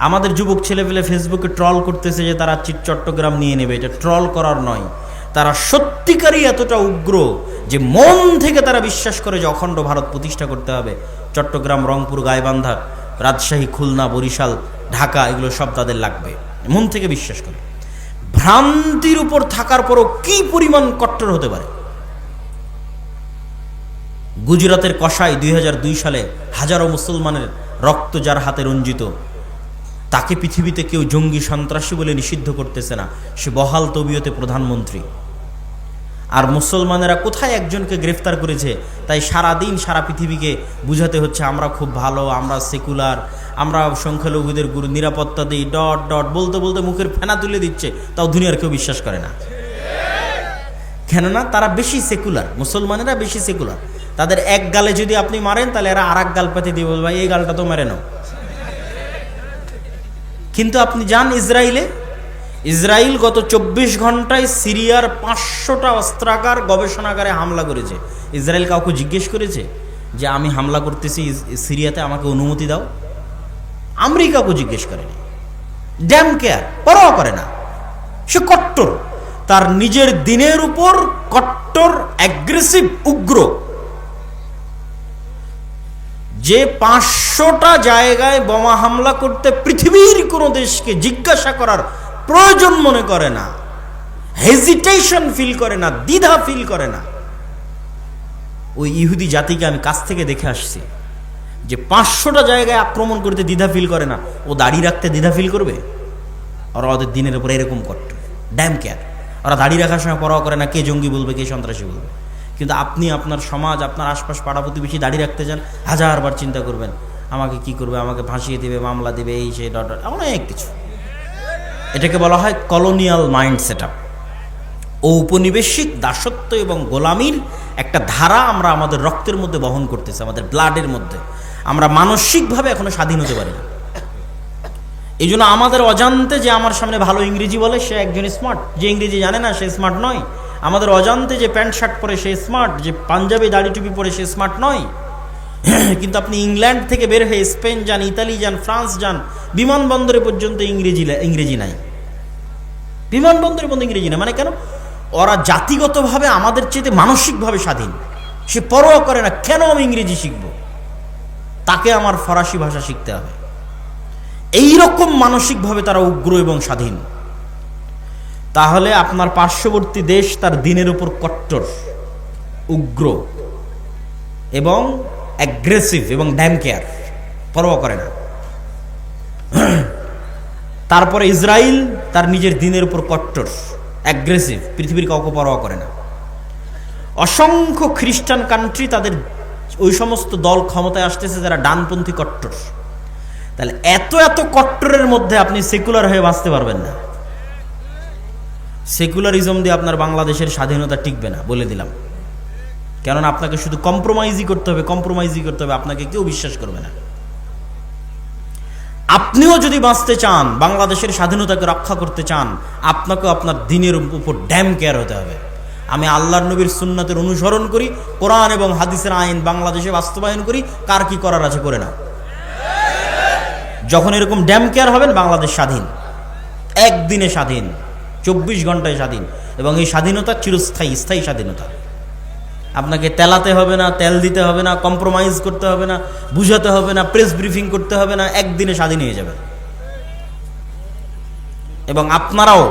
আমাদের যুবক ছেলেপেলে ফেসবুকে ট্রল করতেছে যে তারা চট্টগ্রাম নিয়ে নেবে। এটা ট্রল করার নয়, তারা সত্যিকারই এতটা উগ্র যে মন থেকে তারা বিশ্বাস করে যে অখণ্ড ভারত প্রতিষ্ঠা করতে হবে। চট্টগ্রাম, রংপুর, গাইবান্ধা, রাজশাহী, খুলনা, বরিশাল, ঢাকা এগুলো সব তাদের লাগবে, মন থেকে বিশ্বাস করে। ভ্রান্তির উপর থাকার পরও কি পরিমাণ কট্টর হতে পারে। গুজরাতের কসাই 2002 সালে হাজারো মুসলমানের রক্ত যার হাতে রঞ্জিত, তাকে পৃথিবীতে কেউ জঙ্গি সন্ত্রাসী বলে নিষিদ্ধ করতেছে না, সে বহাল তবিয়তে প্রধানমন্ত্রী। আর মুসলমানেরা কোথায় একজনকে গ্রেফতার করেছে, তাই সারাদিন সারা পৃথিবীকে বুঝাতে হচ্ছে আমরা খুব ভালো, আমরা সেকুলার, আমরা সংখ্যালঘুদের গুরু নিরাপত্তা দিই, ডট ডট বলতে বলতে মুখের ফেনা তুলে দিচ্ছে, তাও দুনিয়ার কেউ বিশ্বাস করে না। কেননা তারা বেশি সেকুলার, মুসলমানেরা বেশি সেকুলার। তাদের এক গালে যদি আপনি মারেন তাহলে এরা আর এক গাল পেতে দিয়ে বলবে ভাই এই গালটা তো মেরে নাও। কিন্তু আপনি যান ইসরায়েলে, ইসরায়েল গত 24 ঘন্টায় সিরিয়ার 500টা অস্ত্রাগার গবেষণাগারে হামলা করেছে। ইসরায়েল কাউকে জিজ্ঞেস করেছে যে আমি হামলা করতেছি সিরিয়াতে, আমাকে অনুমতি দাও? আমেরিকাকে জিজ্ঞেস করেনি। ড্যাম কেয়ার, পরোয়া করে না। সে কট্টর, তার নিজের দিনের উপর কট্টর, অ্যাগ্রেসিভ, উগ্র। যে 500টা জায়গায় বোমা হামলা করতে পৃথিবীর কোনো দেশকে জিজ্ঞাসা করার প্রয়োজন মনে করে না, হেজিটেশন ফিল করে না, দ্বিধা ফিল করে না। ওই ইহুদি জাতিকে আমি কাছ থেকে দেখে আসছি যে 500টা জায়গায় আক্রমণ করতে দ্বিধা ফিল করে না, ও দাঁড়িয়ে রাখতে দ্বিধা ফিল করবে? ওরা ওদের দিনের উপর এরকম কট্টর, ড্যাম কেয়ার। ওরা দাঁড়িয়ে রাখার সময় পরোয়া করে না কে জঙ্গি বলবে, কে সন্ত্রাসী বলবে। কিন্তু আপনি আপনার সমাজ, আপনার আশপাশ, পাড়া প্রতিবেশী দাঁড়িয়ে রাখতে যান, হাজারবার চিন্তা করবেন আমাকে কি করবে, আমাকে ফাঁসিয়ে দেবে, মামলা দেবে, এই সেই ডট, অনেক কিছু। এটাকে বলা হয় কলোনিয়াল মাইন্ড সেটআপ। ঔপনিবেশিক দাসত্ব এবং গোলামির একটা ধারা আমরা আমাদের রক্তের মধ্যে বহন করতেছি, আমাদের ব্লাডের মধ্যে। আমরা মানসিকভাবে এখনো স্বাধীন হতে পারি না। এই জন্য আমাদের অজান্তে যে আমার সামনে ভালো ইংরেজি বলে সে একজন স্মার্ট, যে ইংরেজি জানে না সে স্মার্ট নয়। আমাদের অজান্তে যে প্যান্ট শার্ট পরে সে স্মার্ট, যে পাঞ্জাবি দাড়ি টুপি পরে সে স্মার্ট নয়। কিন্তু আপনি ইংল্যান্ড থেকে বের হয়ে স্পেন যান, ইতালি যান, ফ্রান্স যান, বিমানবন্দরে পর্যন্ত ইংরেজি নাই। বিমানবন্দরে পর্যন্ত ইংরেজি নাই। মানে কেন? ওরা জাতিগতভাবে আমাদের চেয়ে মানসিকভাবে স্বাধীন। সে পরোয়া করে না কেন আমি ইংরেজি শিখব, তাকে আমার ফরাসি ভাষা শিখতে হবে। এইরকম মানসিকভাবে তারা উগ্র এবং স্বাধীন। তাহলে আপনার পার্শ্ববর্তী দেশ তার দিনের উপর কট্টর, উগ্র এবং অ্যাগ্রেসিভ এবং ড্যাম কেয়ার, পরোয়া করে না। তারপরে ইসরায়েল তার নিজের দিনের উপর কট্টর, অ্যাগ্রেসিভ, পৃথিবীর কাউকে পরোয়া করে না। অসংখ্য খ্রিস্টান কান্ট্রি, তাদের ওই সমস্ত দল ক্ষমতায় আসতেছে যারা ডানপন্থী কট্টর। তাহলে এত এত কট্টরের মধ্যে আপনি সেকুলার হয়ে বাঁচতে পারবেন না। সেকুলারিজম দিয়ে আপনার বাংলাদেশের স্বাধীনতা টিকবে না, বলে দিলাম। কেননা আপনাকে শুধু কম্প্রোমাইজই করতে হবে, কম্প্রোমাইজই করতে হবে, আপনাকে কেউ বিশ্বাস করবে না। আপনিও যদি বাঁচতে চান, বাংলাদেশের স্বাধীনতাকে রক্ষা করতে চান, আপনাকেও আপনার দিনের উপর ড্যাম কেয়ার হতে হবে। আমি আল্লাহর নবীর সুন্নাতের অনুসরণ করি, কোরআন এবং হাদিসের আইন বাংলাদেশে বাস্তবায়ন করি, কার কি করার আছে করে না। যখন এরকম ড্যাম কেয়ার হবেন, বাংলাদেশ স্বাধীন, একদিনে স্বাধীন, 24 ঘন্টায় স্বাধীন। এবং এই স্বাধীনতা চিরস্থায়ী, স্থায়ী স্বাধীনতা। আপনাকে তেলাতে হবে না, তেল দিতে হবে না, কম্প্রোমাইজ করতে হবে না, বুঝাতে হবে না, প্রেস ব্রিফিং করতে হবে না, একদিনে স্বাধীন হয়ে যাবে। এবং আপনারাও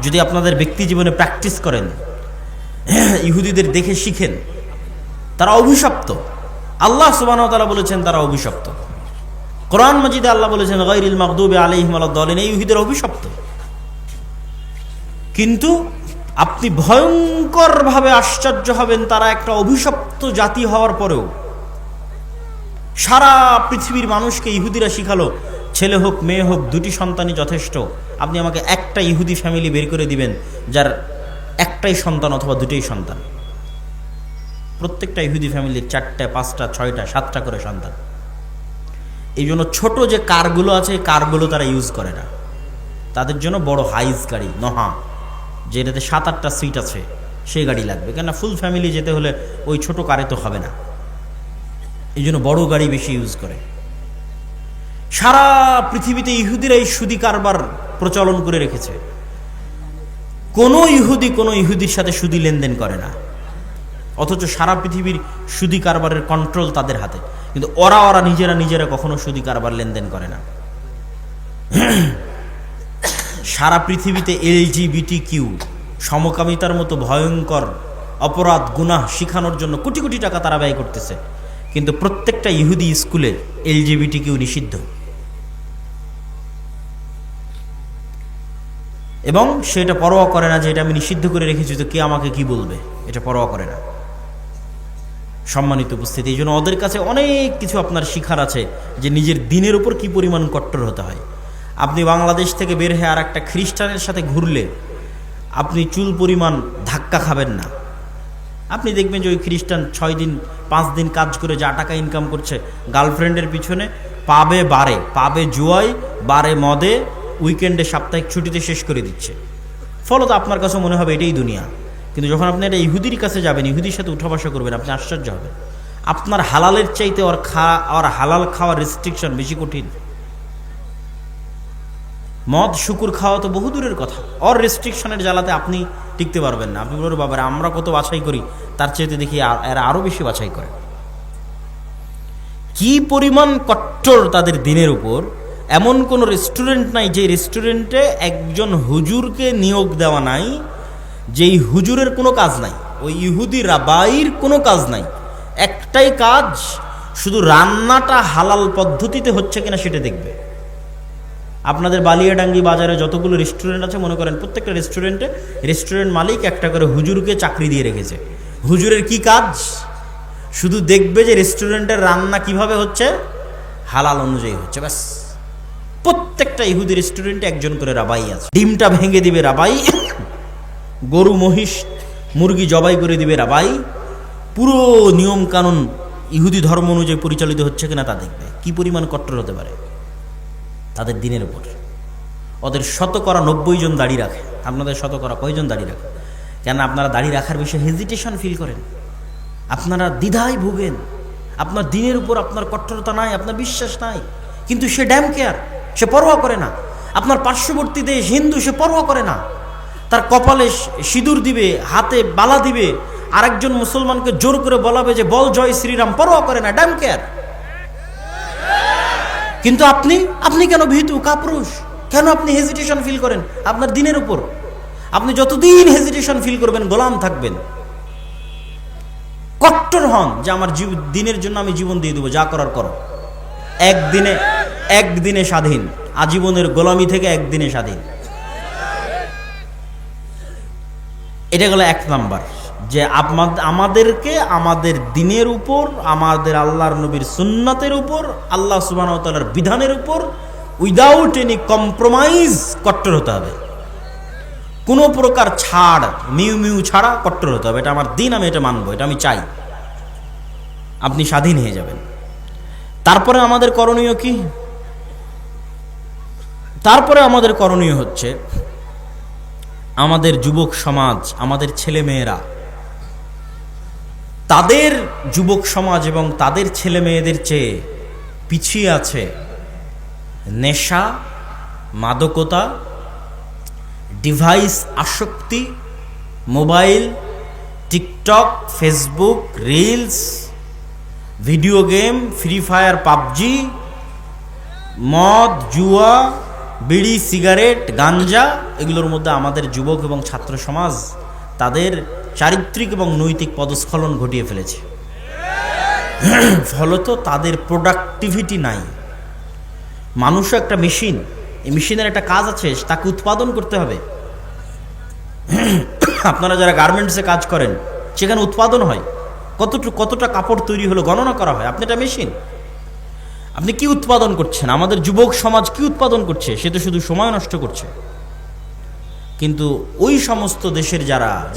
যদি আপনাদের ব্যক্তি জীবনে প্র্যাকটিস করেন, ইহুদিদের দেখে শিখেন, তারা অভিশপ্ত। আল্লাহ সুবহানাহু ওয়া তাআলা বলেছেন তারা অভিশপ্ত। কোরআন মাজিদে আল্লাহ বলেছেন গায়রিল মাগদুবি আলাইহিম ওয়ালাদ-দালিন, এই ইহুদিরা অভিশপ্ত। কিন্তু আপনি ভয়ঙ্করভাবে আশ্চর্য হবেন, তারা একটা অভিশপ্ত জাতি হওয়ার পরেও সারা পৃথিবীর মানুষকে ইহুদিরা শিখালো ছেলে হোক মেয়ে হোক দুটি সন্তানই যথেষ্ট। আপনি আমাকে একটা ইহুদি ফ্যামিলি বের করে দিবেন যার একটাই সন্তান অথবা দুটোই সন্তান। প্রত্যেকটা ইহুদি ফ্যামিলির 4টা, 5টা, 6টা, 7টা করে সন্তান। এই জন্য ছোট যে কারগুলো আছে, কারগুলো তারা ইউজ করে না। তাদের জন্য বড় হাইস গাড়ি, নহা, যেটাতে 7-8টা সিট আছে, সেই গাড়ি লাগবে। কেননা ফুল ফ্যামিলি যেতে হলে ওই ছোট কারে তো হবে না। এই জন্য বড় গাড়ি বেশি ইউজ করে। সারা পৃথিবীতে ইহুদিরা এই সুদি কারবার প্রচলন করে রেখেছে। কোনো ইহুদির সাথে সুদি লেনদেন করে না, অথচ সারা পৃথিবীর সুদি কারবারের কন্ট্রোল তাদের হাতে, কিন্তু ওরা নিজেরা কখনো সুদি কারবার লেনদেন করে না। সারা পৃথিবীতে LGBTQ সমকামিতার মতো ভয়ঙ্কর অপরাধ গুনাহ শিখানোর জন্য কোটি কোটি টাকা তারা ব্যয় করতেছে, কিন্তু প্রত্যেকটা ইহুদি স্কুলে LGBTQ নিষিদ্ধ, এবং সেটা পরোয়া করে না যে এটা আমি নিষিদ্ধ করে রেখেছি তো কে আমাকে কি বলবে, এটা পরোয়া করে না। সম্মানিত উপস্থিতি, এই জন্য ওদের কাছে অনেক কিছু আপনার শিখার আছে যে নিজের দিনের উপর কি পরিমাণ কট্টর হতে হয়। আপনি বাংলাদেশ থেকে বের হয়ে আর একটা খ্রিস্টানের সাথে ঘুরলে আপনি চুল পরিমাণ ধাক্কা খাবেন না। আপনি দেখবেন যে ওই খ্রিস্টান 6 দিন 5 দিন কাজ করে যা টাকা ইনকাম করছে গার্লফ্রেন্ডের পিছনে, পাবে জুয়ায়, বারে মদে, উইকেন্ডে সাপ্তাহিক ছুটিতে শেষ করে দিচ্ছে। ফলত আপনার কাছে মনে হবে এটাই দুনিয়া, কিন্তু যখন আপনি একটা ইহুদির কাছে যাবেন, ইহুদির সাথে উঠা বসা করবেন, আপনি আশ্চর্য হবেন। আপনার হালালের চাইতে ওর হালাল খাওয়ার রেস্ট্রিকশন বেশি কঠিন। মদ শুকুর খাওয়া তো বহু দূরের কথা, ওর রেস্ট্রিকশনের জ্বালাতে আপনি টিকতে পারবেন না। আপনি বলবেন বাবারা আমরা কত বাছাই করি, তার চাইতে দেখি এরা আরো বেশি বাছাই করে। কি পরিমাণ কট্টর তাদের দিনের উপর। এমন কোন রেস্টুরেন্ট নাই যে রেস্টুরেন্টে একজন হুজুরকে নিয়োগ দেওয়া নাই, যেই হুজুরের কোনো কাজ নাই, ওই ইহুদি রাবাইর কোনো কাজ নাই। একটাই কাজ, শুধু রান্নাটা হালাল পদ্ধতিতে হচ্ছে কিনা সেটা দেখবে। আপনাদের বালিয়াডাঙ্গি বাজারে যতগুলো রেস্টুরেন্ট আছে মনে করেন প্রত্যেকটা রেস্টুরেন্ট মালিক একটা করে হুজুরকে চাকরি দিয়ে রেখেছে। হুজুরের কি কাজ? শুধু দেখবে যে রেস্টুরেন্টের রান্না কিভাবে হচ্ছে, হালাল অনুযায়ী হচ্ছে, ব্যাস। প্রত্যেকটা ইহুদি রেস্টুরেন্টে একজন করে রাবাই আছে। ডিমটা ভেঙে দিবে রাবাই, গরু মহিষ মুরগি জবাই করে দিবে রাবাই। পুরো নিয়ম কানুন ইহুদি ধর্ম অনুযায়ী পরিচালিত হচ্ছে কিনা তা দেখবে। কি পরিমাণ কট্টর হতে পারে তাদের দিনের উপর। ওদের 90% জন দাড়ি রাখে, আপনাদের 90% কয়জন দাড়ি রাখে? কেন আপনারা দাড়ি রাখার বিষয়ে হেজিটেশন ফিল করেন, আপনারা দ্বিধায় ভোগেন, আপনার দিনের উপর আপনার কট্টরতা নাই, আপনার বিশ্বাস নাই, কিন্তু সে ড্যাম কেয়ার, সে পরোয়া করে না। আপনার পার্শ্ববর্তী দেশ হিন্দু, সে পরোয়া করে না, তার কপালে সিঁদুর দিবে, হাতে বালা দিবে, আরেকজন মুসলমানকে জোর করে বলাবে যে বল জয় শ্রীরাম, পরোয়া করে না, ড্যাম কেয়ার। কিন্তু আপনি কেন ভীতু কাপুরুষ? কেন আপনি হেজিটেশন ফিল করেন আপনার দিনের উপর? আপনি যতদিন হেজিটেশন ফিল করবেন গোলাম থাকবেন। কট্টর হন যে আমার দিনের জন্য আমি জীবন দিয়ে দেবো, যা করার করো। একদিনে স্বাধীন, আজীবনের গোলামি থেকে একদিনে স্বাধীন। এটা গেল 1 নাম্বার, যে আমাদেরকে আমাদের দিনের উপর, আমাদের আল্লাহর নবীর সুন্নাতের উপর, আল্লাহ সুবহানাহু ওয়া তাআলার বিধানের উপর উইদাউট এনি কম্প্রোমাইজ কট্টর হতে হবে। কোনো প্রকার ছাড়, মিউ ছাড়া কট্টর হতে হবে। এটা আমার দিন, আমি এটা মানবো, এটা আমি চাই। আপনি স্বাধীন হয়ে যাবেন। তারপরে আমাদের করণীয় কি? তারপরে আমাদের করণীয় হচ্ছে আমাদের যুবক সমাজ, আমাদের ছেলে মেয়েরা, তাদের যুবক সমাজ এবং তাদের ছেলে মেয়েদের চেয়ে পিছিয়ে আছে নেশা, মাদকতা, ডিভাইস আসক্তি, mobile, TikTok, Facebook, reels, video game, free fire, PUBG, মদ, জুয়া, বিড়ি, সিগারেট, গাঞ্জা। এগুলোর মধ্যে আমাদের যুবক এবং ছাত্র সমাজ তাদের চারিত্রিক এবং নৈতিক পদস্খলন ঘটিয়ে ফেলেছে। ফলত তাদের প্রোডাক্টিভিটি নাই। মানুষও একটা মেশিন, এই মেশিনের একটা কাজ আছে, তাকে উৎপাদন করতে হবে। আপনারা যারা গার্মেন্টসে কাজ করেন, সেখানে উৎপাদন হয়, কতটা কাপড় তৈরি হলো গণনা করা হয়। আপনি একটা মেশিন, আপনি কি উৎপাদন করছেন? আমাদের যুবক সমাজ কি উৎপাদন করছে? সে তো শুধু সময় নষ্ট করছে। কিন্তু ওই সমস্ত দেশের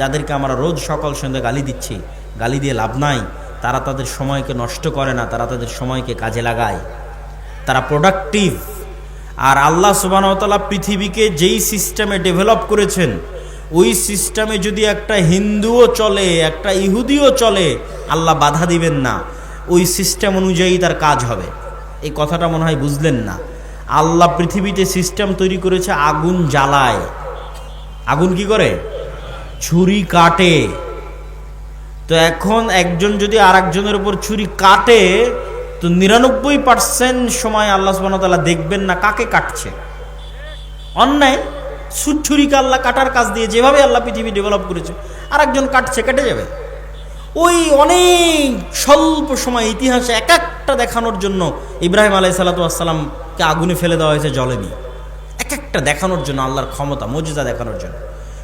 যাদেরকে আমরা রোজ সকাল সন্ধ্যা গালি দিচ্ছি, গালি দিয়ে লাভ নাই, তারা তাদের সময়কে নষ্ট করে না, তারা তাদের সময়কে কাজে লাগায়, তারা প্রোডাক্টিভ। আর আল্লাহ সুবহানাহু ওয়া তাআলা পৃথিবীকে যেই সিস্টেমে ডেভেলপ করেছেন, ওই সিস্টেমে যদি একটা হিন্দুও চলে, একটা ইহুদিও চলে, আল্লাহ বাধা দিবেন না। ওই সিস্টেম অনুযায়ী তার কাজ হবে। এই কথাটা মনে হয় বুঝলেন না। আল্লাহ পৃথিবীতে সিস্টেম তৈরি করেছে, আগুন জ্বালায়। আগুন কি করে? ছুরি কাটে। তো এখন একজন যদি আর একজনের উপর ছুরি কাটে, তো 99% সময় আল্লাহ সুবহানাহু ওয়া তাআলা দেখবেন না কাকে কাটছে। অন্যায় ছুরিকে আল্লাহ কাটার কাজ দিয়ে, যেভাবে আল্লাহ পৃথিবী ডেভেলপ করেছে, আর একজন কাটছে, কেটে যাবে। ওই অনেক স্বল্প সময় ইতিহাসে এক একটা দেখানোর জন্য ইব্রাহিম আলাইহিস সালাতু ওয়াস সালামকে আগুনে ফেলে দেওয়া হয়েছে, জ্বলেনি। এক একটা দেখানোর জন্য, আল্লাহর ক্ষমতা, মুজিজা দেখানোর জন্য।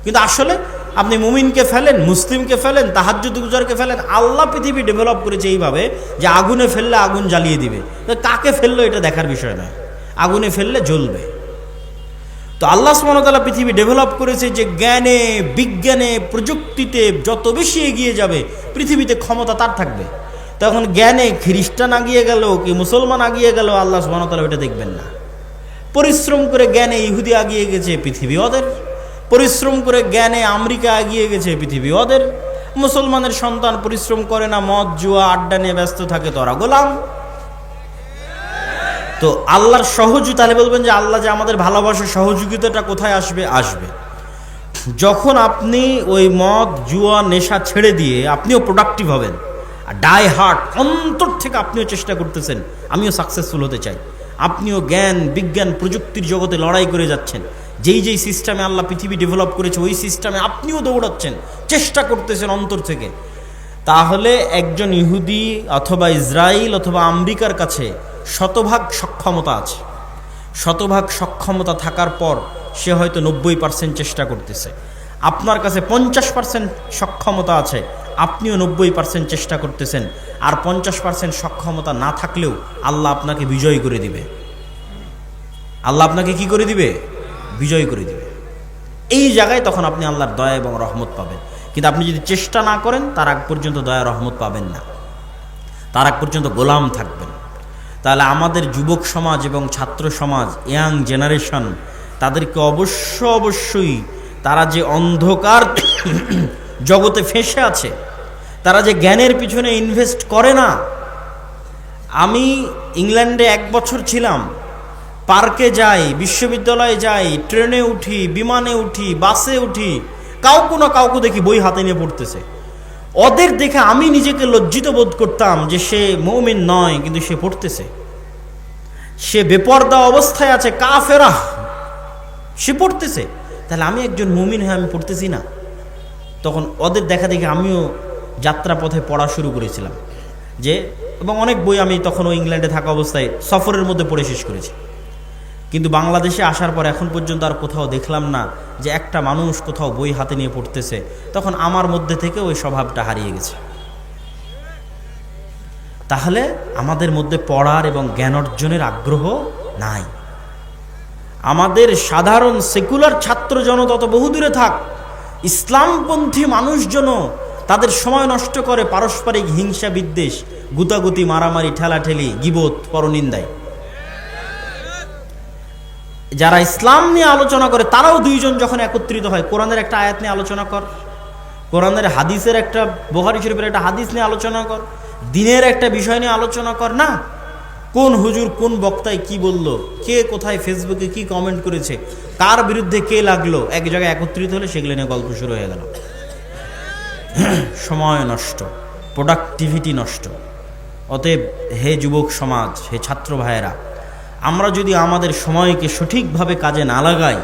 কিন্তু আসলে আপনি মুমিনকে ফেলেন, মুসলিমকে ফেলেন, তাহাজ্জুদ গুজারকে ফেলেন, আল্লাহ পৃথিবী ডেভেলপ করেছে এইভাবে যে আগুনে ফেললে আগুন জ্বালিয়ে দিবে। কাকে ফেললো এটা দেখার বিষয় নয়, আগুনে ফেললে জ্বলবে। তো আল্লাহ সুবহানাহু ওয়া তাআলা পৃথিবী ডেভেলপ করেছে যে জ্ঞানে, বিজ্ঞানে, প্রযুক্তিতে যত বেশি এগিয়ে যাবে পৃথিবীতে ক্ষমতা তার থাকবে। তখন জ্ঞানে খ্রিস্টান আগিয়ে গেল কি মুসলমান আগিয়ে গেল, আল্লাহ সুবহানাহু ওয়া তাআলা এটা দেখবেন না। পরিশ্রম করে জ্ঞানে ইহুদি আগিয়ে গেছে, পৃথিবী ওদের। পরিশ্রম করে জ্ঞানে আমেরিকা এগিয়ে গেছে, পৃথিবী ওদের। মুসলমানের সন্তান পরিশ্রম করে না, মদ জুয়া আড্ডা নিয়ে ব্যস্ত থাকে, তোরা গোলাম। তো আল্লাহর সহযোগিতা, তাহলে বলবেন যে আল্লাহ যে আমাদের ভালোবাসে, সহযোগিতাটা কোথায় আসবে? আসবে যখন আপনি ওই মদ জুয়া নেশা ছেড়ে দিয়ে আপনিও প্রোডাক্টিভ হবেন, আর ডাই হার্ট অন্তর থেকে আপনিও চেষ্টা করতেছেন আমিও সাকসেসফুল হতে চাই, আপনিও জ্ঞান বিজ্ঞান প্রযুক্তির জগতে লড়াই করে যাচ্ছেন, যেই যেই সিস্টেমে আল্লাহ পৃথিবী ডেভেলপ করেছে ওই সিস্টেমে আপনিও দৌড়াচ্ছেন, চেষ্টা করতেছেন অন্তর থেকে, তাহলে একজন ইহুদি অথবা ইসরায়েল অথবা আমেরিকার কাছে শতভাগ সক্ষমতা আছে। শতভাগ সক্ষমতা থাকার পর সে হয়তো 90% চেষ্টা করতেছে। আপনার কাছে 50% সক্ষমতা আছে, আপনিও 90% চেষ্টা করতেছেন। আর 50% সক্ষমতা না থাকলেও আল্লাহ আপনাকে বিজয় করে দিবে। আল্লাহ আপনাকে কি করে দিবে? বিজয় করে দিবে। এই জায়গায় তখন আপনি আল্লাহর দয়া এবং রহমত পাবেন। কিন্তু আপনি যদি চেষ্টা না করেন, তার আগ পর্যন্ত দয়া রহমত পাবেন না, তার আগ পর্যন্ত গোলাম থাকবেন। তাহলে আমাদের যুবক সমাজ এবং ছাত্র সমাজ, ইয়াং জেনারেশন, তাদেরকে অবশ্যই তারা যে অন্ধকার জগতে ফেঁসে আছে, তারা যে জ্ঞানের পিছনে ইনভেস্ট করে না। আমি ইংল্যান্ডে 1 বছর ছিলাম, পার্কে যাই, বিশ্ববিদ্যালয়ে যাই, ট্রেনে উঠি, বিমানে উঠি, বাসে উঠি, কাউকে দেখি বই হাতে নিয়ে পড়তেছে। ওদের দেখে আমি নিজেকে লজ্জিত বোধ করতাম যে সে মুমিন নয়, কিন্তু সে পড়তেছে, সে বেপরদা অবস্থায় আছে, কাফেরা, সে পড়তেছে। তাহলে আমি একজন মুমিন হয়ে আমি পড়তেছি না? তখন ওদের দেখা দেখে আমিও যাত্রাপথে পড়া শুরু করেছিলাম এবং অনেক বই আমি তখনও ইংল্যান্ডে থাকা অবস্থায় সফরের মধ্যে পড়ে শেষ করেছি। কিন্তু বাংলাদেশে আসার পর এখন পর্যন্ত আর কোথাও দেখলাম না যে একটা মানুষ কোথাও বই হাতে নিয়ে পড়তেছে। তখন আমার মধ্যে থেকে ওই স্বভাবটা হারিয়ে গেছে। তাহলে আমাদের মধ্যে পড়ার এবং জ্ঞান অর্জনের আগ্রহ নাই। আমাদের সাধারণ সেকুলার ছাত্র জনতা তো বহুদূরে থাক, ইসলামপন্থী মানুষজন তাদের সময় নষ্ট করে পারস্পরিক হিংসা বিদ্বেষ, গুতাগুতি, মারামারি, ঠেলাঠেলি, গীবত, পরনিন্দায়। যারা ইসলাম নিয়ে আলোচনা করে তারাও দুইজন যখন একত্রিত হয়, কোরআনের একটা আয়াত নিয়ে আলোচনা কর, কোরআনের হাদিসের একটা, বুখারী শরীফের একটা হাদিস নিয়ে আলোচনা কর, দিনের একটা বিষয় নিয়ে আলোচনা কর না। কোন হুজুর কোন বক্তায় কি বলল, কে কোথায় ফেসবুকে কি কমেন্ট করেছে, কার বিরুদ্ধে কে লাগলো, এক জায়গায় একত্রিত হলে সেগুলো নিয়ে গল্প শুরু হয়ে গেল। সময় নষ্ট, প্রোডাক্টিভিটি নষ্ট। অতএব হে যুবক সমাজ, হে ছাত্র ভাইয়েরা, আমরা যদি আমাদের সময়কে সঠিকভাবে কাজে না লাগাই,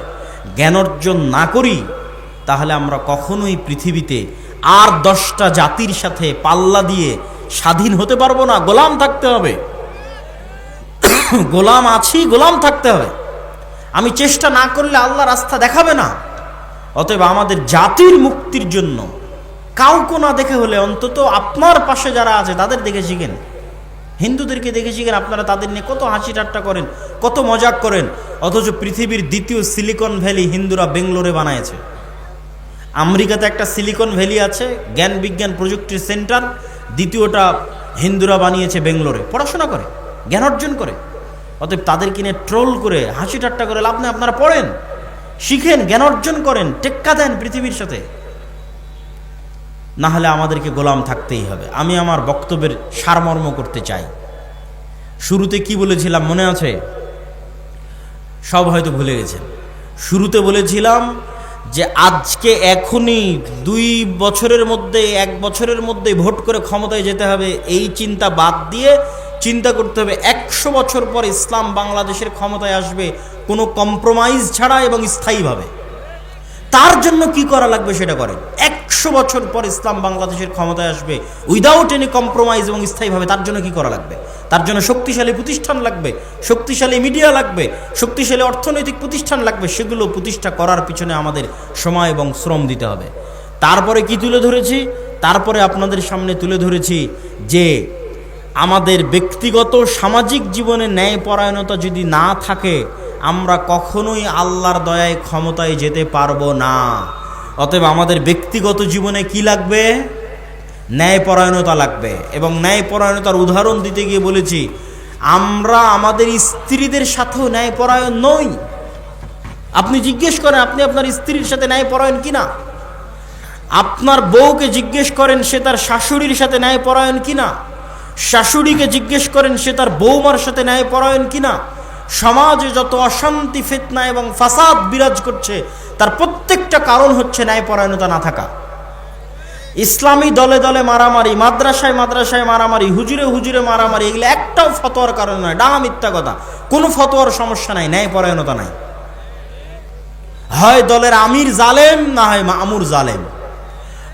জ্ঞান অর্জন না করি, তাহলে আমরা কখনোই পৃথিবীতে আর 10টা জাতির সাথে পাল্লা দিয়ে স্বাধীন হতে পারবো না। গোলাম থাকতে হবে, গোলাম আছি, গোলাম থাকতে হবে। আমি চেষ্টা না করলে আল্লাহ রাস্তা দেখাবে না। অতএব আমাদের জাতির মুক্তির জন্য কাউকে না দেখে হলে অন্তত আপনার পাশে যারা আছে তাদের দেখে শিখেন। হিন্দুদেরকে দেখে শিখেন, আপনারা তাদের নিয়ে কত হাসি ঠাট্টা করেন, কত মজাক করেন, অথচ পৃথিবীর দ্বিতীয় সিলিকন ভ্যালি হিন্দুরা বেঙ্গলোরে বানিয়েছে। আমেরিকাতে একটা সিলিকন ভ্যালি আছে, জ্ঞান বিজ্ঞান প্রযুক্তির সেন্টার, দ্বিতীয়টা হিন্দুরা বানিয়েছে বেঙ্গলোরে। পড়াশোনা করে, জ্ঞান অর্জন করে। অতএব তাদেরকে নিয়ে ট্রোল করে হাসি ঠাট্টা করে লাভ নেই। আপনারা পড়েন, শিখেন, জ্ঞান অর্জন করেন, টেক্কা দেন পৃথিবীর সাথে। না হলে আমাদেরকে গোলাম থাকতেই হবে। আমি আমার বক্তব্যের সারমর্ম করতে চাই, শুরুতে কি বলেছিলাম মনে আছে? সব হয়তো ভুলে গেছেন। শুরুতে বলেছিলাম যে আজকে এখনই 2 বছরের মধ্যে 1 বছরের মধ্যে ভোট করে ক্ষমতায় যেতে হবে, এই চিন্তা বাদ দিয়ে চিন্তা করতে হবে 100 বছর পর ইসলাম বাংলাদেশের ক্ষমতায় আসবে কোনো কম্প্রোমাইজ ছাড়া এবং স্থায়ীভাবে। তার জন্য কি করা লাগবে সেটা করেন। 100 বছর পর ইসলাম বাংলাদেশের ক্ষমতায় আসবে উইদাউট এনি কম্প্রোমাইজ এবং স্থায়ীভাবে। তার জন্য কি করা লাগবে? তার জন্য শক্তিশালী প্রতিষ্ঠান লাগবে, শক্তিশালী মিডিয়া লাগবে, শক্তিশালী অর্থনৈতিক প্রতিষ্ঠান লাগবে। সেগুলো প্রতিষ্ঠা করার পিছনে আমাদের সময় এবং শ্রম দিতে হবে। তারপরে কি তুলে ধরেছি? তারপরে আপনাদের সামনে তুলে ধরেছি যে আমাদের ব্যক্তিগত সামাজিক জীবনে ন্যায়পরায়ণতা যদি না থাকে আমরা কখনোই আল্লাহর দয়ায় ক্ষমতায় যেতে পারবো না। অতএব আমাদের ব্যক্তিগত জীবনে কি লাগবে? ন্যায়পরায়ণতা লাগবে। এবং ন্যায়পরায়ণতার উদাহরণ দিতে গিয়ে বলেছি আমরা আমাদের স্ত্রীদের সাথেও ন্যায়পরায়ণ নই। আপনি জিজ্ঞেস করেন আপনি আপনার স্ত্রীর সাথে ন্যায়পরায়ণ কিনা। আপনার বউকে জিজ্ঞেস করেন সে তার শাশুড়ির সাথে ন্যায়পরায়ণ কিনা। শাশুড়িকে জিজ্ঞেস করেন সে তার বৌমার সাথে ন্যায়পরায়ণ কিনা। সমাজে যত অশান্তি, ফিতনা এবং ফাসাদ বিরাজ করছে তার প্রত্যেকটা কারণ হচ্ছে ন্যায়পরায়ণতা না থাকা। ইসলামী দলে দলে মারামারি, মাদ্রাসায় মাদ্রাসায় মারামারি, হুজুরে হুজুরে মারামারি, এগুলো একটাও ফতোয়ার কারণ নয়, ডাহা মিথ্যা কথা। কোনো ফতোয়ার সমস্যা নাই, ন্যায়পরায়ণতা নাই। হয় দলের আমির জালেম, না হয় মামুর জালেম।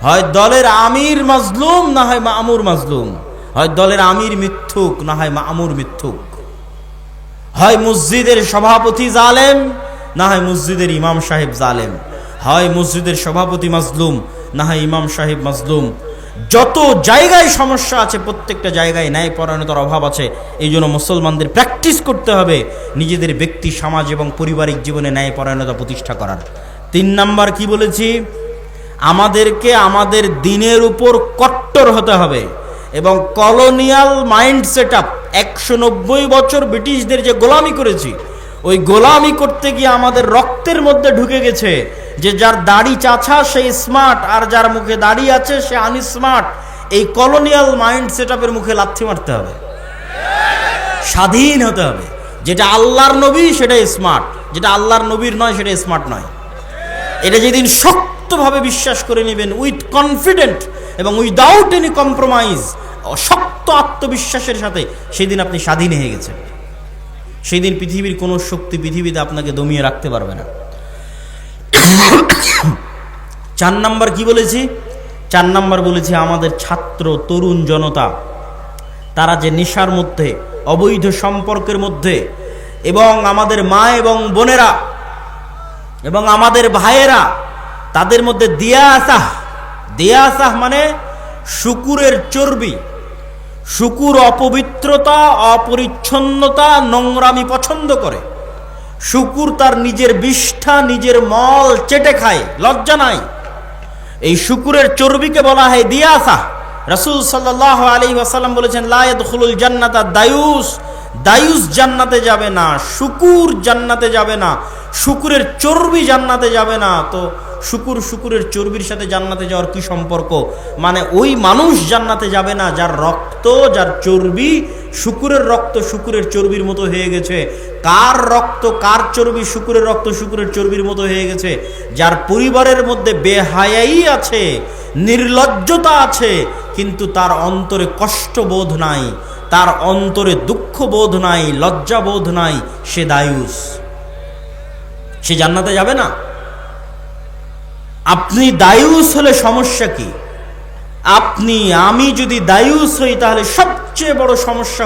হয় দলের আমির মাজলুম, না হয় মামুর মাজলুম। হয় দলের আমির মিথ্যুক, না হয় মামুর মিথ্যুক। হয় মসজিদের সভাপতি জালেম, না হয় মসজিদের ইমাম সাহেব জালেম। হয় মসজিদের সভাপতি মাজলুম, না হয় ইমাম সাহেব মাজলুম। যত জায়গায় সমস্যা আছে প্রত্যেকটা জায়গায় ন্যায়পরায়ণতার অভাব আছে। এই জন্য মুসলমানদের প্র্যাকটিস করতে হবে নিজেদের ব্যক্তি, সমাজ এবং পারিবারিক জীবনে ন্যায়পরায়ণতা প্রতিষ্ঠা করার। 3 নাম্বার কি বলেছি? আমাদেরকে আমাদের দিনের উপর কট্টর হতে হবে এবং কলোনিয়াল মাইন্ড সেট আপ, 190 বছর ব্রিটিশদের যে গোলামি করেছি ওই গোলামি করতে গিয়ে আমাদের রক্তের মধ্যে ঢুকে গেছে যে যার দাড়ি চাছা সে স্মার্ট আর যার মুখে দাড়ি আছে সে আনস্মার্ট। এই কলোনিয়াল মাইন্ড সেট আপের মুখে লাথি মারতে হবে, স্বাধীন হতে হবে। যেটা আল্লাহর নবী সেটা স্মার্ট, যেটা আল্লাহর নবীর নয় সেটা স্মার্ট নয়। এটা যেদিন শক্তভাবে বিশ্বাস করে নেবেন উইথ কনফিডেন্ট এবং উইদাউট এনি কম্প্রোমাইজ, শক্ত আত্মবিশ্বাসের সাথে, সেদিন আপনি স্বাধীন হয়ে গেছেন। সেই দিন পৃথিবীর কোনো শক্তি পৃথিবীতে আপনাকে দমিয়ে রাখতে পারবে না। 4 নাম্বার কি বলেছি? 4 নাম্বার বলেছি আমাদের ছাত্র তরুণ জনতা তারা যে নেশার মধ্যে, অবৈধ সম্পর্কের মধ্যে, এবং আমাদের মা এবং বোনেরা এবং আমাদের ভাইয়েরা তাদের মধ্যে দিয়াসাহ মানে শুকুরের চর্বি। শুকুর অপবিত্রতা, অপরিচ্ছন্নতা, নোংরামি পছন্দ করে। শুকুর তার নিজের বিষ্ঠা, নিজের মল চেটে খায়, লজ্জা নাই। এই শুকুরের চর্বিকে বলা হয় দিয়াসাহ। রাসূল সাল্লাল্লাহু আলাইহি ওয়াসাল্লাম বলেছেন লা ইয়াদখুলুল জান্নাতা দায়ুস, দায়ুস জান্নাতে যাবে না, শুকুর জান্নাতে যাবে না, শুকুরের চর্বি জান্নাতে যাবে না। তো শুকুরের চর্বির সাথে জান্নাতে যাওয়ার কি সম্পর্ক? মানে ওই মানুষ জান্নাতে যাবে না যার রক্ত, যার চর্বি শুকুরের রক্ত শুকুরের চর্বির মতো হয়ে গেছে। কার রক্ত কার চর্বি শুকুরের রক্ত শুকুরের চর্বির মতো হয়ে গেছে? যার পরিবারের মধ্যে বেহায়াই আছে, নির্লজ্জতা আছে, কিন্তু তার অন্তরে কষ্টবোধ নাই, তার অন্তরে দুঃখ বোধ নাই, লজ্জা বোধ নাই, সে দায়ুস, সে জান্নাতে যাবে না। আপনি দায়ুস হলে সমস্যা কি? আমি যদি দায়ুস হই তাহলে সবচেয়ে বড় সমস্যা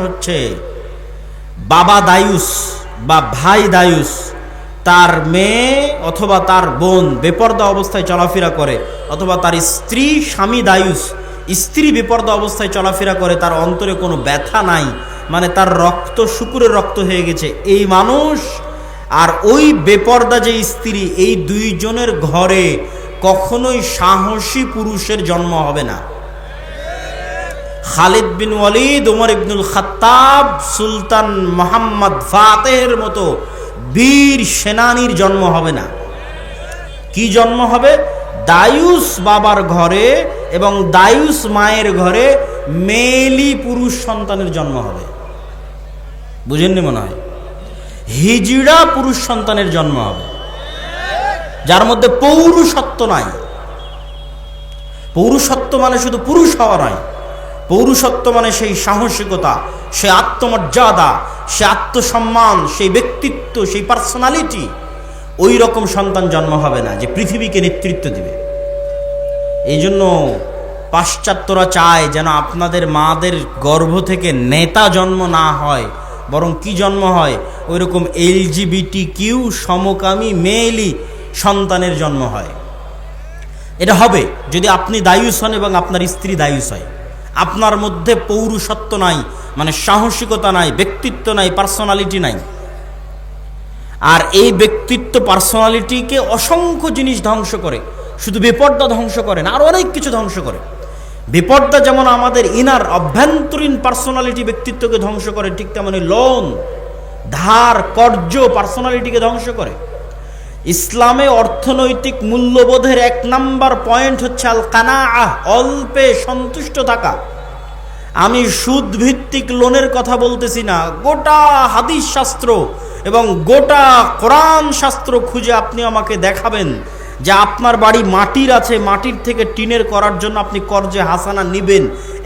হচ্ছে বাবা দায়ুস বা ভাই দায়ুস, তার মেয়ে অথবা তার বোন বেপরদা অবস্থায় চলাফেরা করে, অথবা তার স্বামী দায়ুস, স্ত্রী বেপরদা অবস্থায় চলাফেরা করে, তার অন্তরে কোনো ব্যথা নাই, মানে তার রক্ত শুকুরের রক্ত হয়ে গেছে। এই মানুষ আর ওই বেপরদা যে স্ত্রী, এই 2 জনের ঘরে কখনোই সাহসী পুরুষের জন্ম হবে না। খালিদ বিন ওয়ালিদ, ওমর ইবনুল খাত্তাব, সুলতান মোহাম্মদ ফাতেহের মতো বীর সেনানীর জন্ম হবে না। কি জন্ম হবে? দায়ুস বাবার ঘরে এবং দায়ুস মায়ের ঘরে মেলি পুরুষ সন্তানের জন্ম হবে। বুঝেননি মনে হয়? হিজড়া পুরুষ সন্তানের জন্ম হবে, যার মধ্যে পৌরুষত্ব নাই। পৌরুষত্ব মানে শুধু পুরুষ হওয়া নয়, পৌরুষত্ব মানে সেই সাহসিকতা, সে আত্মমর্যাদা, সে আত্মসম্মান, সেই ব্যক্তিত্ব, সেই পার্সোনালিটি। ওই রকম সন্তান জন্ম হবে না যে পৃথিবীকে নেতৃত্ব দিবে। এই জন্য পাশ্চাত্যরা চায় যেন আপনাদের মাদের গর্ভ থেকে নেতা জন্ম না হয়, বরং কি জন্ম হয়? ওই রকম LGBTQ সমকামী মেয়েলি সন্তানের জন্ম হয়। এটা হবে যদি আপনি দায়ুস হন এবং আপনার স্ত্রী দায়ুস হয়। আপনার মধ্যে পৌরুষত্ব নাই, মানে সাহসিকতা নাই, ব্যক্তিত্ব নাই, পার্সোনালিটি নাই। আর এই ব্যক্তিত্ব পার্সোনালিটিকে অসংখ্য জিনিস ধ্বংস করে, শুধু বেপর্দা ধ্বংস করে না, আর অনেক কিছু ধ্বংস করে। বেপর্দা যেমন আমাদের ইনার অভ্যন্তরীণ পার্সোনালিটি ব্যক্তিত্বকে ধ্বংস করে, ঠিক তেমনি লোন, ধার, কর্জ পার্সোনালিটিকে ধ্বংস করে। ইসলামে অর্থনৈতিক মূল্যবোধের 1 নাম্বার পয়েন্ট হচ্ছে আল কানাআহ, অল্পে সন্তুষ্ট থাকা। আমি সুদ ভিত্তিক লোনের কথা বলতেছি না, গোটা হাদিস শাস্ত্র এবং গোটা কোরআন শাস্ত্র খুঁজে আপনি আমাকে দেখাবেন যে আপনার বাড়ি মাটির আছে, মাটির থেকে টিনের করার জন্য আপনি কর্জে হাসানা নিবেন,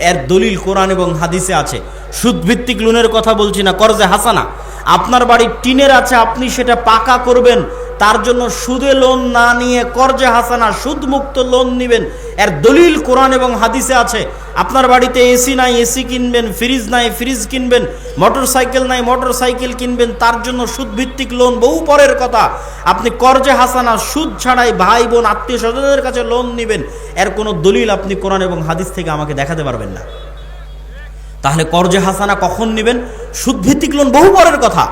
এর দলিল কোরআন এবং হাদিসে আছে। সুদ ভিত্তিক লোনের কথা বলছি না, কর্জে হাসানা। আপনার বাড়ি টিনের আছে, আপনি সেটা পাকা করবেন, তার জন্য সুদে লোন না নিয়ে কর্জে হাসানা সুদমুক্ত লোন নেবেন, এর দলিল কোরআন এবং হাদিসে আছে। আপনার বাড়িতে এসি নাই, এসি কিনবেন, ফ্রিজ নাই, ফ্রিজ কিনবেন, মোটরসাইকেল নাই, মোটরসাইকেল কিনবেন, তার জন্য সুদভিত্তিক লোন বহু পরের কথা। আপনি কর্জে হাসানা সুদ ছাড়াই ভাই বোন আত্মীয় স্বজনদের কাছে লোন নেবেন, এর কোনো দলিল আপনি কোরআন এবং হাদিস থেকে আমাকে দেখাতে পারবেন না। তাহলে কর্জে হাসানা কখন নেবেন? সুদভিত্তিক লোন বহু পরের কথা।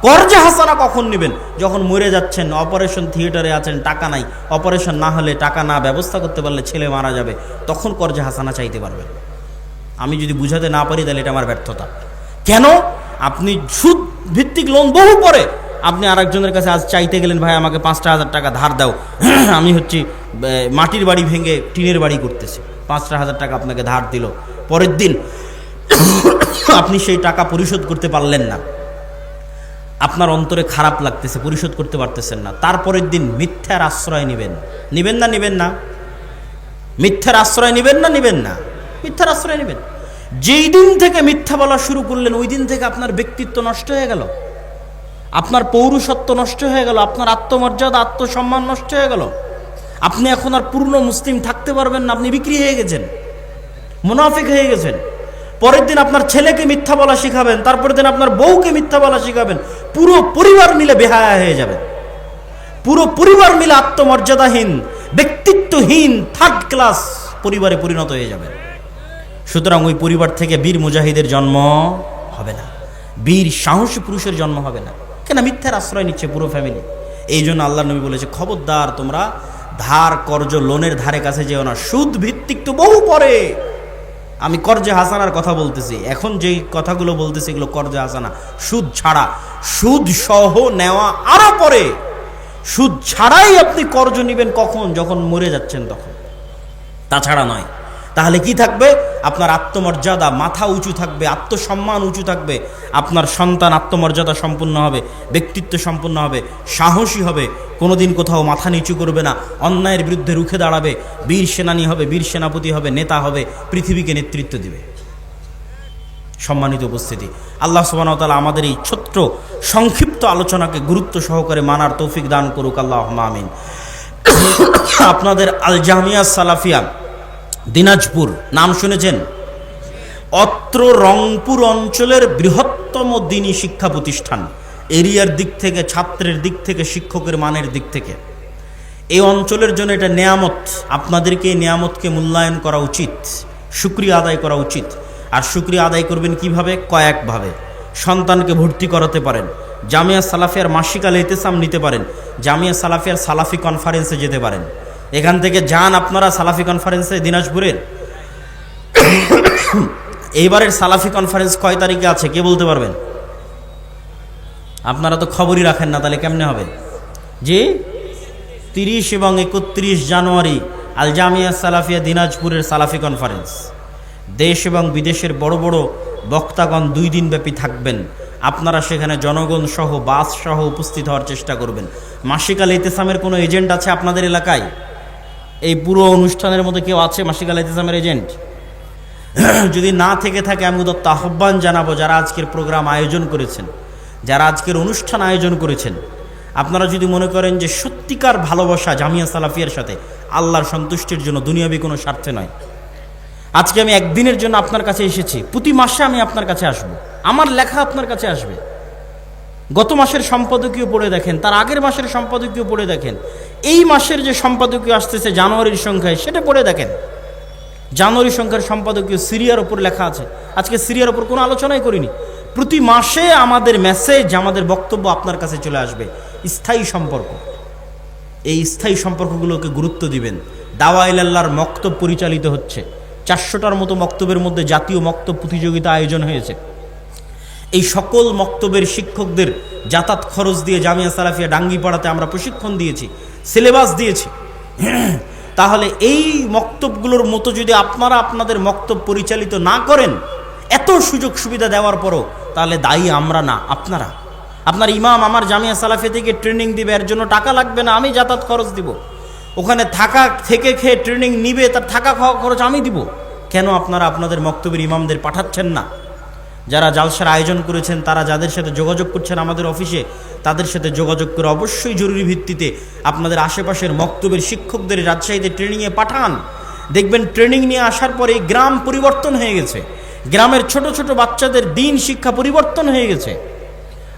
কর্জে হাসানা কখন নেবেন? যখন মরে যাচ্ছেন, অপারেশন থিয়েটারে আছেন, টাকা নাই, অপারেশন না হলে, টাকা না ব্যবস্থা করতে পারলে ছেলে মারা যাবে, তখন কর্জে হাসানা চাইতে পারবেন। আমি যদি বুঝাতে না পারি তাহলে এটা আমার ব্যর্থতা। কেন? আপনি সুদ ভিত্তিক লোন বহু পরে আপনি আরেকজনের কাছে আজ চাইতে গেলেন, ভাই আমাকে 5,000 টাকা ধার দাও, আমি হচ্ছি মাটির বাড়ি ভেঙে টিনের বাড়ি করতেছি, 5,000 টাকা আপনাকে ধার দিল। পরের দিন আপনি সেই টাকা পরিশোধ করতে পারলেন না, আপনার অন্তরে খারাপ লাগতেছে, পরিশোধ করতে পারতেছেন না। তারপরের দিন মিথ্যার আশ্রয় নেবেন, নেবেন না? নেবেন না? মিথ্যার আশ্রয় নেবেন না? নেবেন না? মিথ্যার আশ্রয় নেবেন। যেই দিন থেকে মিথ্যা বলা শুরু করলেন, ওই দিন থেকে আপনার ব্যক্তিত্ব নষ্ট হয়ে গেল, আপনার পৌরুষত্ব নষ্ট হয়ে গেল, আপনার আত্মমর্যাদা, আত্মসম্মান নষ্ট হয়ে গেল। আপনি এখন আর পূর্ণ মুসলিম থাকতে পারবেন না, আপনি বিক্রি হয়ে গেছেন, মুনাফিক হয়ে গেছেন। পরের দিন আপনার ছেলেকে মিথ্যা বলা শিখাবেন, তারপরের দিন আপনার বউকে মিথ্যা বলা শিখাবেন, পুরো পরিবার মিলে বেহায়া হয়ে যাবে, পুরো পরিবার মিলে আত্মমর্যাদাহীন, ব্যক্তিত্বহীন, থার্ড ক্লাস পরিবারে পরিণত হয়ে যাবে। সুতরাং ওই পরিবার থেকে বীর মুজাহিদের জন্ম হবে না, বীর সাহসী পুরুষের জন্ম হবে না। কেন? মিথ্যার আশ্রয় নিচ্ছে পুরো ফ্যামিলি। এই জন্য আল্লাহ নবী বলেছে, খবরদার তোমরা ধার কর্জ লোনের ধারে কাছে যেও না। সুদ ভিত্তিক তো বহু পরে, আমি কর্জে হাসানার কথা বলতেছি, এখন যেই কথাগুলো বলতেছি এগুলো কর্জে হাসানা, সুদ ছাড়া। সুদ সহ নেওয়া আরো পরে, সুদ ছাড়াই আপনি কর্জ নেবেন কখন? যখন মরে যাচ্ছেন তখন, তাছাড়া নয়। তাহলে কি থাকবে? আপনার আত্মমর্যাদা, মাথা উঁচু থাকবে, আত্মসম্মান উঁচু থাকবে, আপনার সন্তান আত্মমর্যাদা সম্পন্ন হবে, ব্যক্তিত্ব সম্পন্ন হবে, সাহসী হবে, কোনোদিন কোথাও মাথা নিচু করবে না, অন্যায়ের বিরুদ্ধে রুখে দাঁড়াবে, বীর সেনানী হবে, বীর সেনাপতি হবে, নেতা হবে, পৃথিবীকে নেতৃত্ব দিবে। সম্মানিত উপস্থিতি, আল্লাহ সুবহানাহু ওয়া তাআলা আমাদের এই ছোট্ট সংক্ষিপ্ত আলোচনাকে গুরুত্ব সহকারে মানার তৌফিক দান করুক, আল্লাহুম্মা আমিন। আপনাদের আল জামিয়া সালাফিয়া দিনাজপুর নাম শুনেছেন? অত্র রংপুর অঞ্চলের বৃহত্তম দ্বীনী শিক্ষা প্রতিষ্ঠান, এরিয়ার দিক থেকে, ছাত্রের দিক থেকে, শিক্ষকের মানের দিক থেকে। এই অঞ্চলের জন্য এটা নেয়ামত। আপনাদেরকে এই নেয়ামতকে মূল্যায়ন করা উচিত, শুকরিয়া আদায় করা উচিত। আর শুকরিয়া আদায় করবেন কিভাবে? কয়েকভাবে। সন্তানকে ভর্তি করাতে পারেন, জামিয়া সালাফিয়ার মাসিক আল ইতিসাম নিতে পারেন, জামিয়া সালাফিয়ার সালাফি কনফারেন্সে যেতে পারেন। এখান থেকে যান আপনারা সালাফি কনফারেন্সে দিনাজপুরের। এইবারের সালাফি কনফারেন্স কয় তারিখে আছে কে বলতে পারবেন? আপনারা তো খবরই রাখেন না, তাহলে কেমনে হবে? যে 30 এবং 31 জানুয়ারি আল জামিয়া সালাফিয়া দিনাজপুরের সালাফি কনফারেন্স। দেশ এবং বিদেশের বড় বড় বক্তাগণ 2 দিন ব্যাপী থাকবেন। আপনারা সেখানে জনগণ সহ বাস সহ উপস্থিত হওয়ার চেষ্টা করবেন। মাসিক আল ইতিসামের কোনো এজেন্ট আছে আপনাদের এলাকায়? এই পুরো অনুষ্ঠানের মধ্যে কেউ আছে মাসিক আল ইতিসামের এজেন্ট? যদি না থেকে থাকে আমি উদাত্ত আহ্বান জানাবো, যারা আজকের প্রোগ্রাম আয়োজন করেছেন, যারা আজকের অনুষ্ঠান আয়োজন করেছেন, আপনারা যদি মনে করেন যে সত্যিকার ভালোবাসা জামিয়া সালাফিয়ার সাথে আল্লাহর সন্তুষ্টির জন্য, দুনিয়াবি কোনো স্বার্থে নয়, আজকে আমি একদিনের জন্য আপনার কাছে এসেছি, প্রতি মাসে আমি আপনার কাছে আসব, আমার লেখা আপনার কাছে আসবে। গত মাসের সম্পাদকীয় পড়ে দেখেন, তার আগের মাসের সম্পাদকীয় পড়ে দেখেন, এই মাসের যে সম্পাদকীয় আসতেছে জানুয়ারির সংখ্যায় সেটা পড়ে দেখেন। জানুয়ারি সংখ্যার সম্পাদকীয় সিরিয়ার ওপর লেখা আছে। আজকে সিরিয়ার ওপর কোনো আলোচনাই করিনি। প্রতি মাসে আমাদের মেসেজ, আমাদের বক্তব্য আপনার কাছে চলে আসবে। স্থায়ী সম্পর্ক, এই স্থায়ী সম্পর্কগুলোকে গুরুত্ব দিবেন। দাওয়া ইলাল্লাহর মক্তব পরিচালিত হচ্ছে। 400টার মতো মক্তবের মধ্যে জাতীয় মক্তব প্রতিযোগিতা আয়োজন হয়েছে। এই সকল মক্তবের শিক্ষকদের যাতায়াত খরচ দিয়ে জামিয়া সালাফিয়া ডাঙ্গিপাড়াতে আমরা প্রশিক্ষণ দিয়েছি, সিলেবাস দিয়েছি। তাহলে এই মক্তবগুলোর মতো যদি আপনারা আপনাদের মক্তব পরিচালিত না করেন, এত সুযোগ সুবিধা দেওয়ার পরও, তাহলে দায়ী আমরা না, আপনারা। আপনার ইমাম আমার জামিয়া সালাফিয়া থেকে ট্রেনিং দিবে, এর জন্য টাকা লাগবে না, আমি যাতায়াত খরচ দিব। ওখানে থাকা থেকে খেয়ে ট্রেনিং নিবে, তার থাকা খাওয়া খরচ আমি দিব। কেন আপনারা আপনাদের মক্তবের ইমামদের পাঠাচ্ছেন না? যারা জালসার আয়োজন করেছেন, তারা যাদের সাথে যোগাযোগ করছেন আমাদের অফিসে, তাদের সাথে যোগাযোগ করে অবশ্যই জরুরি ভিত্তিতে আপনাদের আশেপাশের মক্তবের শিক্ষকদের রাজশাহীতে ট্রেনিংয়ে পাঠান। দেখবেন ট্রেনিং নিয়ে আসার পরে গ্রাম পরিবর্তন হয়ে গেছে, গ্রামের ছোট ছোট বাচ্চাদের দিন শিক্ষা পরিবর্তন হয়ে গেছে।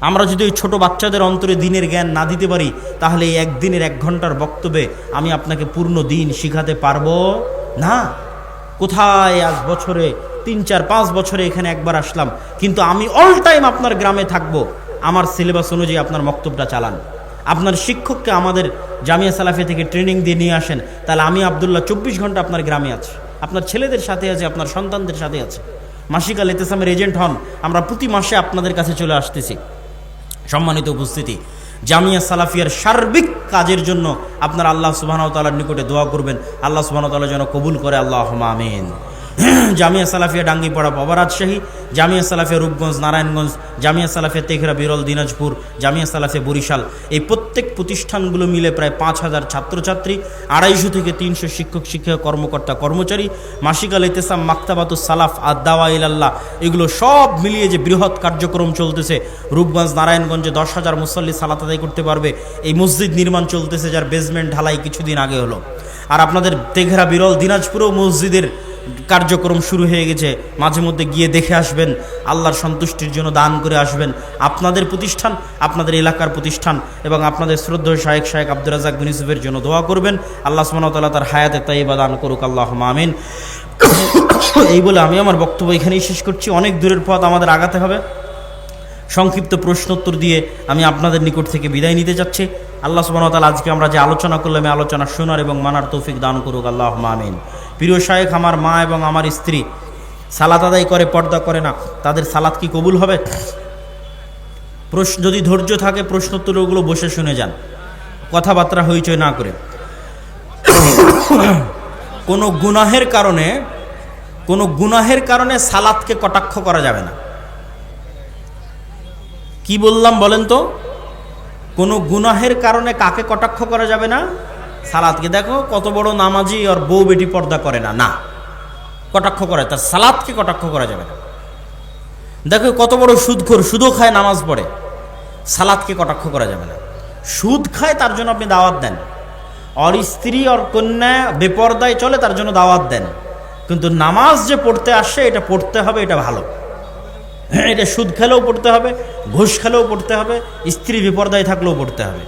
আমরা যদি ওই ছোটো বাচ্চাদের অন্তরে দিনের জ্ঞান না দিতে পারি, তাহলে এই একদিনের 1 ঘন্টার বক্তব্যে আমি আপনাকে পূর্ণ দিন শিখাতে পারবো না। কোথায় আজ বছরে 3, 4, 5 বছরে এখানে একবার আসলাম, কিন্তু আমি অল টাইম আপনার গ্রামে থাকবো। আমার সিলেবাস অনুযায়ী আপনার বক্তব্যটা চালান। আপনার শিক্ষককে আমাদের জামিয়া সালাফিয়া থেকে ট্রেনিং দিয়ে নিয়ে আসেন, তাহলে আমি আব্দুল্লাহ 24 ঘন্টা আপনার গ্রামে আছি, আপনার ছেলেদের সাথে আছে, আপনার সন্তানদের সাথে আছে। মাসিক আল ইতিসামের এজেন্ট হন, আমরা প্রতি মাসে আপনাদের কাছে চলে আসতেছি। সম্মানিত উপস্থিতি, জামিয়া সালাফিয়ার সার্বিক কাজের জন্য আপনারা আল্লাহ সুবহানাহু ওয়া তাআলার নিকটে দোয়া করবেন, আল্লাহ সুবহানাহু ওয়া তাআলা যেন কবুল করে, আল্লাহুম্মা আমিন। জামিয়া সালাফিয়া ডাঙ্গিপাড়া বাবা রাজশাহী, জামিয়া সালাফিয়া রূপগঞ্জ নারায়ণগঞ্জ, জামিয়া সালাফিয়া তেঘরা বিরল দিনাজপুর, জামিয়া সালাফিয়া বরিশাল, এই প্রত্যেক প্রতিষ্ঠানগুলো মিলে প্রায় 5000 ছাত্রছাত্রী, 250 থেকে 300 শিক্ষক শিক্ষিকা কর্মকর্তা কর্মচারী। মাসিক আল ইতিসাম, মাক্তাবাতুস সালাফ, আদ-দাওয়া ইলাল্লাহ, এগুলো সব মিলিয়ে যে বৃহৎ কার্যক্রম চলতেছে। রূপগঞ্জ নারায়ণগঞ্জে 10,000 মুসল্লি সালাত আদায় করতে পারবে। এই মসজিদ নির্মাণ চলতেছে, যার বেসমেন্ট ঢালাই কিছুদিন আগে হলো। আর আপনাদের তেঘরা বিরল দিনাজপুরেও মসজিদের কার্যক্রম শুরু হয়ে গেছে, মাঝে মধ্যে গিয়ে দেখে আসবেন, আল্লাহর সন্তুষ্টির জন্য দান করে আসবেন। আপনাদের প্রতিষ্ঠান, আপনাদের এলাকার প্রতিষ্ঠান এবং আপনাদের শ্রদ্ধেয় শায়েখ আব্দুর রাজ্জাক বিন ইউসুফের জন্য দোয়া করবেন। আল্লাহ সুবহানাহু ওয়া তাআলা তার হায়াতে তাইয়্যিবা দান করুক, আল্লাহুম্মা আমিন। এই বলে আমি আমার বক্তব্য এখানেই শেষ করছি। অনেক দূরের পথ আমাদের আগাতে হবে। সংক্ষিপ্ত প্রশ্নোত্তর দিয়ে আমি আপনাদের নিকট থেকে বিদায় নিতে যাচ্ছি। আল্লাহ সুবহানাহু ওয়া তাআলা আজকে আমরা যে আলোচনা করলাম, এই আলোচনা শোনার এবং মানার তৌফিক দান করুক, আল্লাহুম্মা আমিন। প্রিয় শায়েখ, আমার মা এবং আমার স্ত্রী সালাত আদায় করে, পর্দা করে না, তাদের সালাত কি কবুল হবে? যদি ধৈর্য থাকে প্রশ্নোত্তরগুলো বসে শুনে যান, কথাবার্তা হইচই না করে। কোনো গুনাহের কারণে সালাতকে কটাক্ষ করা যাবে না। কি বললাম বলেন তো? কোনো গুনাহের কারণে কাকে কটাক্ষ করা যাবে না? সালাতকে। দেখো কত বড় নামাজি আর বউ বেটি পর্দা করে না, না, কটাক্ষ করে, তার সালাতকে কটাক্ষ করা যাবে না। দেখো কত বড় সুদখোর, সুদও খায়, নামাজ পড়ে, সালাতকে কটাক্ষ করা যাবে না। সুদ খায় তার জন্য আপনি দাওয়াত দেন, আর স্ত্রী আর কন্যা বেপর্দায় চলে তার জন্য দাওয়াত দেন, কিন্তু নামাজ যে পড়তে আসে এটা পড়তে হবে, এটা ভালো। এটা সুদ খেলেও পড়তে হবে, ঘুষ খেলেও পড়তে হবে, স্ত্রী বিপর্দায় থাকলেও পড়তে হবে।